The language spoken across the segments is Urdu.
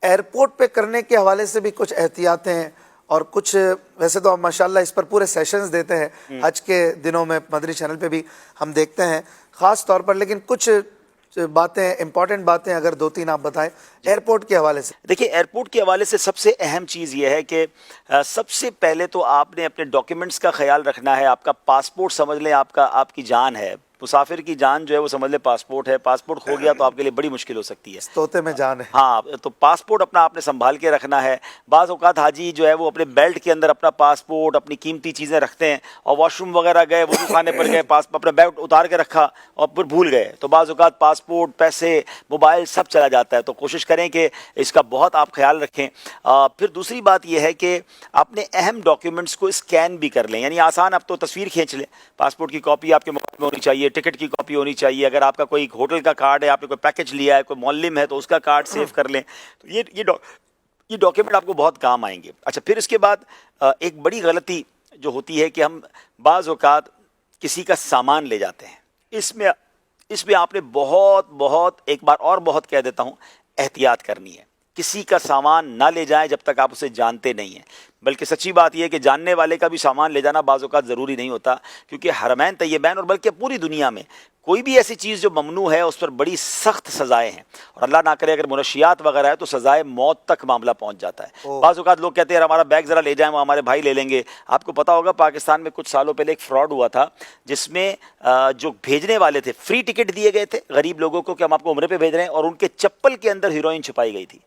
ایئرپورٹ پہ کرنے کے حوالے سے بھی کچھ احتیاطیں ہیں اور کچھ ویسے تو آپ ماشاءاللہ اس پر پورے سیشنز دیتے ہیں حج کے دنوں میں، مدنی چینل پہ بھی ہم دیکھتے ہیں خاص طور پر، لیکن کچھ باتیں امپورٹنٹ باتیں اگر دو تین آپ بتائیں ایئرپورٹ کے حوالے سے۔ دیکھیے ایئرپورٹ کے حوالے سے سب سے اہم چیز یہ ہے کہ سب سے پہلے تو آپ نے اپنے ڈاکیومنٹس کا خیال رکھنا ہے۔ آپ کا پاسپورٹ سمجھ لیں آپ کی جان ہے، مسافر کی جان جو ہے وہ سمجھ لیں پاسپورٹ ہے۔ پاسپورٹ کھو گیا تو آپ کے لیے بڑی مشکل ہو سکتی ہے، طوطے میں جان ہے۔ ہاں، تو پاسپورٹ اپنا آپ نے سنبھال کے رکھنا ہے۔ بعض اوقات حاجی جو ہے وہ اپنے بیلٹ کے اندر اپنا پاسپورٹ، اپنی قیمتی چیزیں رکھتے ہیں، اور واش روم وغیرہ گئے، وضو خانے پر گئے، اپنا بیگ اتار کے رکھا اور پھر بھول گئے، تو بعض اوقات پاسپورٹ، پیسے، موبائل سب چلا جاتا ہے۔ تو کوشش کریں کہ اس کا بہت آپ خیال رکھیں۔ پھر دوسری بات یہ ہے کہ اپنے اہم ڈاکیومنٹس کو اسکین بھی کر لیں، یعنی آسان، اب تو تصویر کھینچ لیں، پاسپورٹ کی کاپی آپ کے موبائل میں ہونی چاہیے، ٹکٹ کی کاپی ہونی چاہیے، اگر آپ کا کوئی ہوٹل کا کارڈ ہے، آپ نے کوئی پیکج لیا ہے، کوئی معلم ہے تو اس کا کارڈ سیو کر لیں۔ تو یہ ڈاکیومنٹ آپ کو بہت کام آئیں گے۔ اچھا، پھر اس کے بعد ایک بڑی غلطی جو ہوتی ہے کہ ہم بعض اوقات کسی کا سامان لے جاتے ہیں، اس میں آپ نے بہت ایک بار اور بہت کہہ دیتا ہوں، احتیاط کرنی ہے۔ کسی کا سامان نہ لے جائیں جب تک آپ اسے جانتے نہیں ہیں، بلکہ سچی بات یہ ہے کہ جاننے والے کا بھی سامان لے جانا بعض اوقات ضروری نہیں ہوتا، کیونکہ حرمین طیبین اور بلکہ پوری دنیا میں کوئی بھی ایسی چیز جو ممنوع ہے اس پر بڑی سخت سزائیں ہیں، اور اللہ نہ کرے اگر منشیات وغیرہ ہے تو سزائے موت تک معاملہ پہنچ جاتا ہے۔ بعض اوقات لوگ کہتے ہیں ہمارا بیگ ذرا لے جائیں، وہ ہمارے بھائی لے لیں گے۔ آپ کو پتا ہوگا پاکستان میں کچھ سالوں پہلے ایک فراڈ ہوا تھا، جس میں جو بھیجنے والے تھے فری ٹکٹ دیے گئے تھے غریب لوگوں کو کہ ہم آپ کو عمرے پہ بھیج رہے ہیں، اور ان کے چپل کے اندر ہیروئن چھپائی گئی تھی،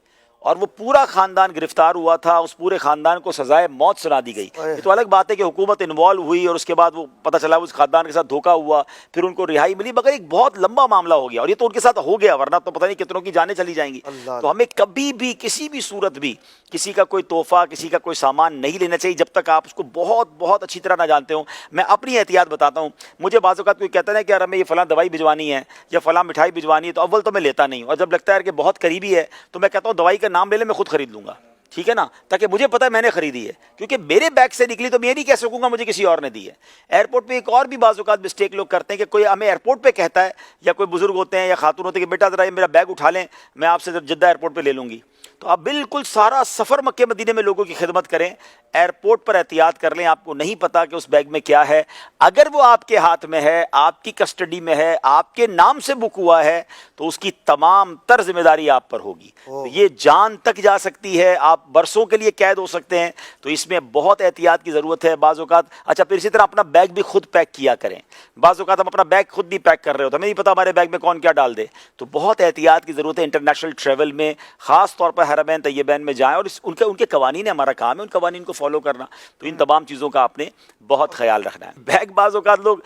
اور وہ پورا خاندان گرفتار ہوا تھا، اس پورے خاندان کو سزائے موت سنا دی گئی۔ یہ تو الگ بات ہے کہ حکومت انوالو ہوئی اور اس کے بعد وہ پتہ چلا اس خاندان کے ساتھ دھوکہ ہوا، پھر ان کو رہائی ملی، مگر ایک بہت لمبا معاملہ ہو گیا، اور یہ تو ان کے ساتھ ہو گیا، ورنہ تو پتہ نہیں کتنوں کی جانیں چلی جائیں گی۔ تو ہمیں کبھی بھی کسی بھی صورت بھی کسی کا کوئی تحفہ، کسی کا کوئی سامان نہیں لینا چاہیے جب تک آپ اس کو بہت اچھی طرح نہ جانتے ہوں۔ میں اپنی احتیاط بتاتا ہوں، مجھے بعض اوقات کوئی کہتا ہے کہ یار ہمیں یہ فلاں دوائی بھجوانی ہے یا فلاں مٹھائی بھجوانی ہے، تو اول تو میں لیتا نہیں ہوں، اور جب لگتا ہے کہ بہت قریبی ہے تو میں کہتا ہوں دوائی کا نام لے لیں، میں خود خرید لوں گا، ٹھیک ہے نا، تاکہ مجھے پتہ ہے میں نے خریدی ہے، کیونکہ میرے بیگ سے نکلی تو میں نہیں کہہ سکوں گا مجھے کسی اور نے دی ہے۔ ایئرپورٹ پہ ایک اور بھی بعض اوقات مسٹیک لوگ کرتے ہیں کہ کوئی ہمیں ایئرپورٹ پہ کہتا ہے، یا کوئی بزرگ ہوتے ہیں یا خاتون ہوتے ہیں کہ بیٹا ذرا یہ میرا بیگ اٹھا لیں، میں آپ سے جدہ ایئرپورٹ پہ لے لوں گی۔ تو آپ بالکل سارا سفر مکہ مدینے میں لوگوں کی خدمت کریں، ایئرپورٹ پر احتیاط کر لیں، آپ کو نہیں پتا کہ اس بیگ میں کیا ہے، اگر وہ آپ کے ہاتھ میں ہے، آپ کی کسٹڈی میں ہے، آپ کے نام سے بک ہوا ہے، تو اس کی تمام تر ذمہ داری آپ پر ہوگی، تو یہ جان تک جا سکتی ہے، آپ برسوں کے لیے قید ہو سکتے ہیں، تو اس میں بہت احتیاط کی ضرورت ہے۔ بعض اوقات اچھا، پھر اسی طرح اپنا بیگ بھی خود پیک کیا کریں، بعض اوقات ہم اپنا بیگ خود نہیں پیک کر رہے ہوتے، ہمیں نہیں پتا ہمارے بیگ میں کون کیا ڈال دے، تو بہت احتیاط کی ضرورت ہے انٹرنیشنل ٹریول میں، خاص طور پر حرمین طیبین میں جائیں، اور ان کے قوانین ہے، ہمارا کام ہے ان قوانین کو فالو کرنا، تو ان تمام چیزوں کا آپ نے بہت خیال رکھنا ہے۔ بیگ بعض اوقات لوگ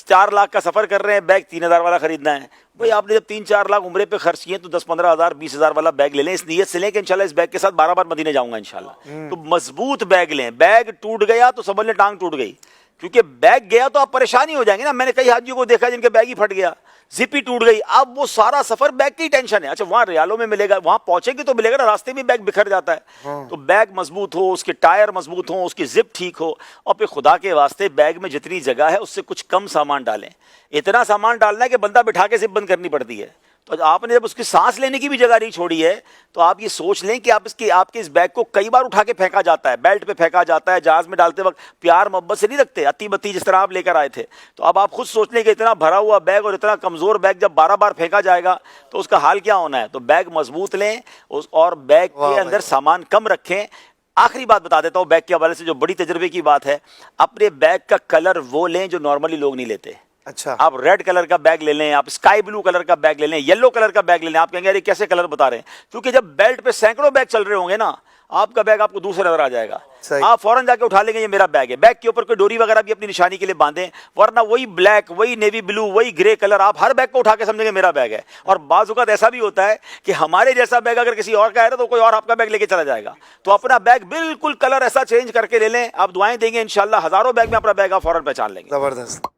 4 لاکھ کا سفر کر رہے ہیں، بیگ 3000 والا خریدنا ہے، بھئی آپ نے جب 3-4 لاکھ عمرے پہ خرچ کیے تو 10-15 ہزار 20 ہزار والا بیگ لے لیں، اس نیت سے لیں کہ انشاءاللہ اس بیگ کے ساتھ 12 بار مدینے جاؤں گا انشاءاللہ، تو مضبوط بیگ لیں۔ بیگ ٹوٹ گیا تو سمجھ لیں ٹانگ ٹوٹ گئی، کیونکہ بیگ گیا تو آپ پریشانی ہو جائیں گے نا۔ میں نے کئی حاجیوں کو دیکھا جن کے بیگ ہی پھٹ گیا، زپ ہی ٹوٹ گئی، اب وہ سارا سفر بیگ کی ٹینشن ہے۔ اچھا وہاں ریالوں میں ملے گا، وہاں پہنچے گی تو ملے گا نا، راستے میں بیگ بکھر جاتا ہے، تو بیگ مضبوط ہو، اس کے ٹائر مضبوط ہوں، اس کی زپ ٹھیک ہو، اور پھر خدا کے واسطے بیگ میں جتنی جگہ ہے اس سے کچھ کم سامان ڈالیں۔ اتنا سامان ڈالنا ہے کہ بندہ بٹھا کے زپ بند کرنی پڑتی ہے، تو آپ نے جب اس کی سانس لینے کی بھی جگہ نہیں چھوڑی ہے تو آپ یہ سوچ لیں کہ آپ کے اس بیگ کو کئی بار اٹھا کے پھینکا جاتا ہے، بیلٹ پہ پھینکا جاتا ہے، جہاز میں ڈالتے وقت پیار محبت سے نہیں رکھتے، اتی بتی جس طرح آپ لے کر آئے تھے، تو اب آپ خود سوچ لیں کہ اتنا بھرا ہوا بیگ اور اتنا کمزور بیگ جب 12 بار پھینکا جائے گا تو اس کا حال کیا ہونا ہے۔ تو بیگ مضبوط لیں اور بیگ کے اندر سامان کم رکھیں۔ آخری بات بتا دیتا ہوں بیگ کے حوالے سے جو بڑی تجربے کی بات ہے، اپنے بیگ کا کلر وہ لیں جو نارملی لوگ نہیں لیتے۔ اچھا، آپ ریڈ کلر کا بیگ لے لیں، آپ اسکائی بلو کلر کا بیگ لے لیں، یلو کلر کا بیگ لے لیں۔ آپ کہیں گے یہ کیسے کلر بتا رہے ہیں، کیونکہ جب بیلٹ پہ سینکڑوں بیگ چل رہے ہوں گے نا، آپ کا بیگ آپ کو دوسرے نظر آ جائے گا، آپ فوراً جا کے اٹھا لیں گے یہ میرا بیگ ہے۔ بیگ کے اوپر کوئی ڈوری وغیرہ بھی اپنی نشانی کے لیے باندھیں، ورنہ وہی بلیک، وہی نیوی بلو، وہی گرے کلر آپ ہر بیگ کو اٹھا کے سمجھیں گے میرا بیگ ہے۔ اور بعض اوقات ایسا بھی ہوتا ہے کہ ہمارے جیسا بیگ اگر کسی اور کا ہے تو کوئی اور آپ کا بیگ لے کے چلا جائے گا، تو اپنا بیگ بالکل کلر ایسا چینج کر کے لے لیں، آپ دعائیں دیں گے انشاءاللہ ہزاروں بیگ میں اپنا بیگ آپ فوراً پہچان لیں گے۔ زبردست۔